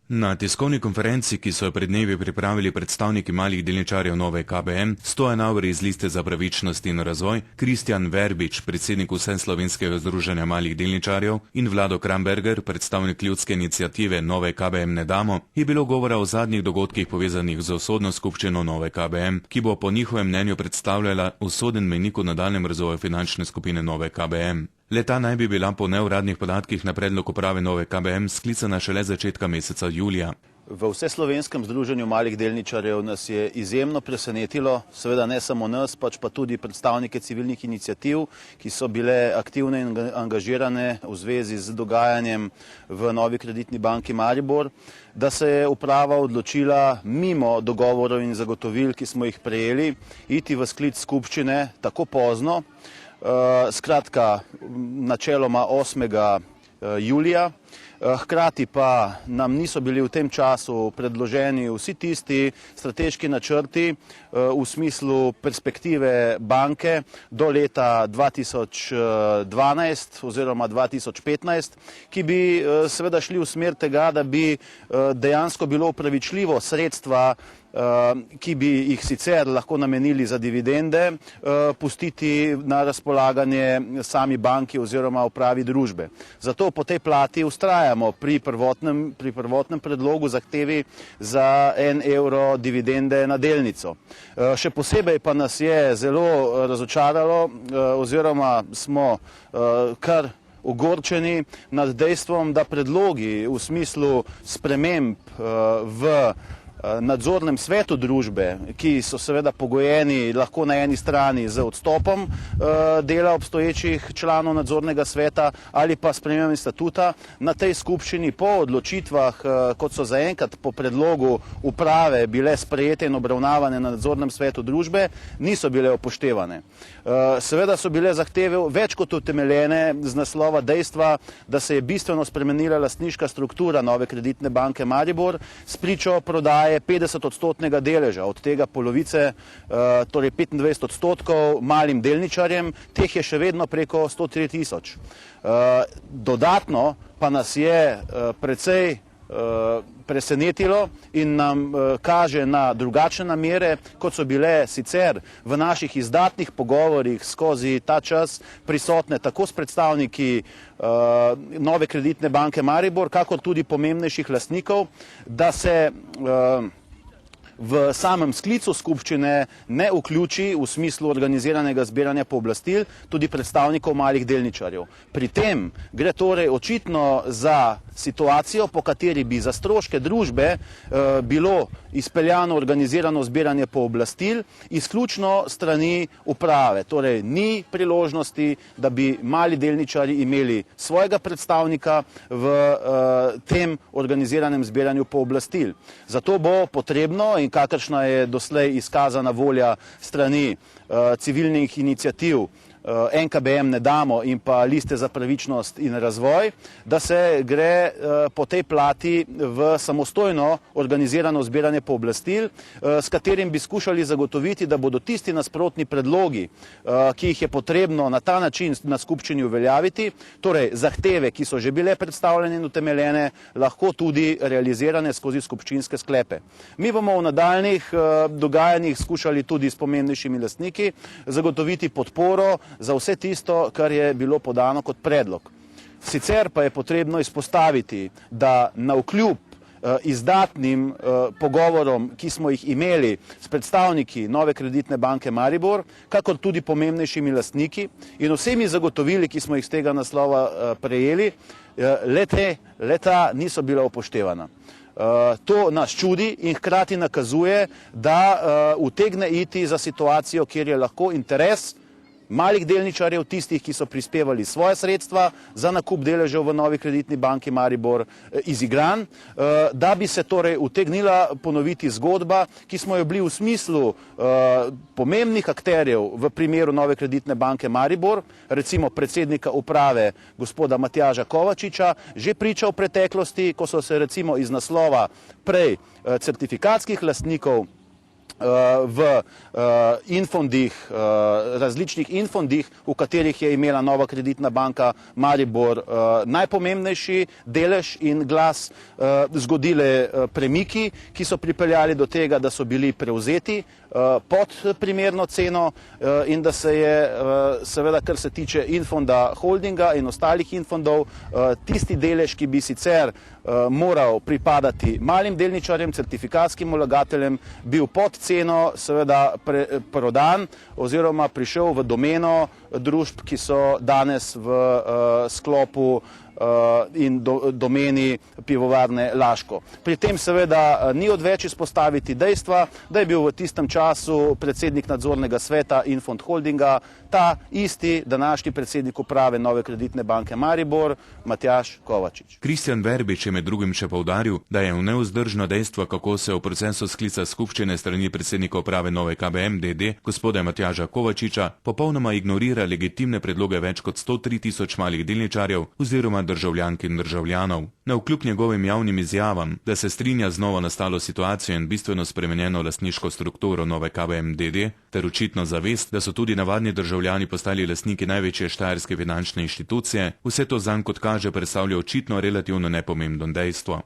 Na tiskovni konferenci, ki so jo pred dnevi pripravili predstavniki malih delničarjev Nove KBM, Stojan Avr iz Liste za pravičnost in razvoj, Kristjan Verbič, predsednik Vseslovenskega združenja malih delničarjev, in Vlado Kramberger, predstavnik ljudske iniciative Nove KBM ne damo, je bilo govora o zadnjih dogodkih povezanih z usodno skupščino Nove KBM, ki bo po njihovem mnenju predstavljala usoden mejnik v nadaljnjem razvoju finančne skupine Nove KBM. Leta naj bi bila po neuradnih podatkih na predlog uprave Nove KBM sklicana šele začetka meseca julija. V Vseslovenskem združenju malih delničarjev nas je izjemno presenetilo, seveda ne samo nas, pač pa tudi predstavnike civilnih iniciativ, ki so bile aktivne in angažirane v zvezi z dogajanjem v Novi Kreditni banki Maribor, da se je uprava odločila mimo dogovorov in zagotovil, ki smo jih prejeli, iti v sklic skupščine tako pozno, skratka načeloma 8. julija. Hkrati pa nam niso bili v tem času predloženi vsi tisti strateški načrti v smislu perspektive banke do leta 2012 oziroma 2015, ki bi seveda šli v smer tega, da bi dejansko bilo upravičljivo sredstva, ki bi jih sicer lahko namenili za dividende, pustiti na razpolaganje sami banki oziroma upravi družbe. Zato po tej plati ustrajamo pri prvotnem predlogu zahtevi za 1 evro dividende na delnico. Še posebej pa nas je zelo razočaralo oziroma smo kar ogorčeni nad dejstvom, da predlogi v smislu sprememb v nadzornem svetu družbe, ki so seveda pogojeni lahko na eni strani z odstopom dela obstoječih članov nadzornega sveta ali pa spremembami statuta, na tej skupščini po odločitvah, kot so zaenkrat po predlogu uprave bile sprejete in obravnavane na nadzornem svetu družbe, niso bile upoštevane. Seveda so bile zahteve več kot utemeljene z naslova dejstva, da se je bistveno spremenila lastniška struktura Nove Kreditne banke Maribor s pričo prodaje 50-odstotnega deleža, od tega polovice, torej 25% malim delničarjem, teh je še vedno preko 103 tisoč. Dodatno pa nas je precej presenetilo in nam kaže na drugačne namere, kot so bile sicer v naših izdatnih pogovorih skozi ta čas prisotne tako s predstavniki Nove Kreditne banke Maribor, kakor tudi pomembnejših lastnikov, da se v samem sklicu skupščine ne vključi v smislu organiziranega zbiranja pooblastil tudi predstavnikov malih delničarjev. Pri tem gre torej očitno za situacijo, po kateri bi za stroške družbe bilo izpeljano organizirano zbiranje pooblastil izključno strani uprave. Torej ni priložnosti, da bi mali delničarji imeli svojega predstavnika v tem organiziranem zbiranju pooblastil. Zato bo potrebno, in kakršna je doslej izkazana volja strani civilnih iniciativ NKBM ne damo in pa Liste za pravičnost in razvoj, da se gre po tej plati v samostojno organizirano zbiranje pooblastil, s katerim bi skušali zagotoviti, da bodo tisti nasprotni predlogi, ki jih je potrebno na ta način na skupščini uveljaviti, torej zahteve, ki so že bile predstavljene in utemeljene, lahko tudi realizirane skozi skupščinske sklepe. Mi bomo v nadaljnjih dogajanjih skušali tudi s pomembnejšimi lastniki zagotoviti podporo za vse tisto, kar je bilo podano kot predlog. Sicer pa je potrebno izpostaviti, da navkljub izdatnim pogovorom, ki smo jih imeli s predstavniki Nove Kreditne banke Maribor, kakor tudi pomembnejšimi lastniki in vsemi zagotovili, ki smo jih z tega naslova prejeli, leta niso bila upoštevana. To nas čudi in hkrati nakazuje, da utegne iti za situacijo, kjer je lahko interes malih delničarjev, tistih, ki so prispevali svoje sredstva za nakup deležev v Novi Kreditni banki Maribor, izigran, da bi se torej utegnila ponoviti zgodba, ki smo jo bili v smislu pomembnih akterjev v primeru Nove Kreditne banke Maribor, recimo predsednika uprave gospoda Matjaža Kovačiča, že priča v preteklosti, ko so se recimo iz naslova prej certifikatskih lastnikov v infondih, različnih infondih, v katerih je imela Nova kreditna banka Maribor najpomembnejši delež in glas, zgodile premiki, ki so pripeljali do tega, da so bili prevzeti pod primerno ceno in da se je seveda, kar se tiče Infonda Holdinga in ostalih infondov, tisti delež, ki bi sicer moral pripadati malim delničarjem, certifikatskim vlagateljem, bil pod ceno seveda prodan oziroma prišel v domeno družb, ki so danes v sklopu in domeni pivovarne Laško. Pri tem seveda ni odveč izpostaviti dejstva, da je bil v tistem času predsednik nadzornega sveta Infond Holdinga ta isti današnji predsednik uprave Nove kreditne banke Maribor, Matjaž Kovačič. Kristjan Verbič je med drugim še poudaril, da je nevzdržno dejstvo, kako se v procesu sklica skupščine strani predsednika uprave Nove KBM d.d. gospoda Matjaža Kovačiča popolnoma ignorira legitimne predloge več kot 103 tisoč malih delničarjev oziroma državljank in državljanov. Navkljub njegovim javnim izjavam, da se strinja z novo nastalo situacijo in bistveno spremenjeno lastniško strukturo Nove KBM d.d. ter očitno zavest, da so tudi navadni državljani postali lastniki največje štajerske finančne inštitucije, vse to zanj kot kaže predstavlja očitno relativno nepomembno dejstvo.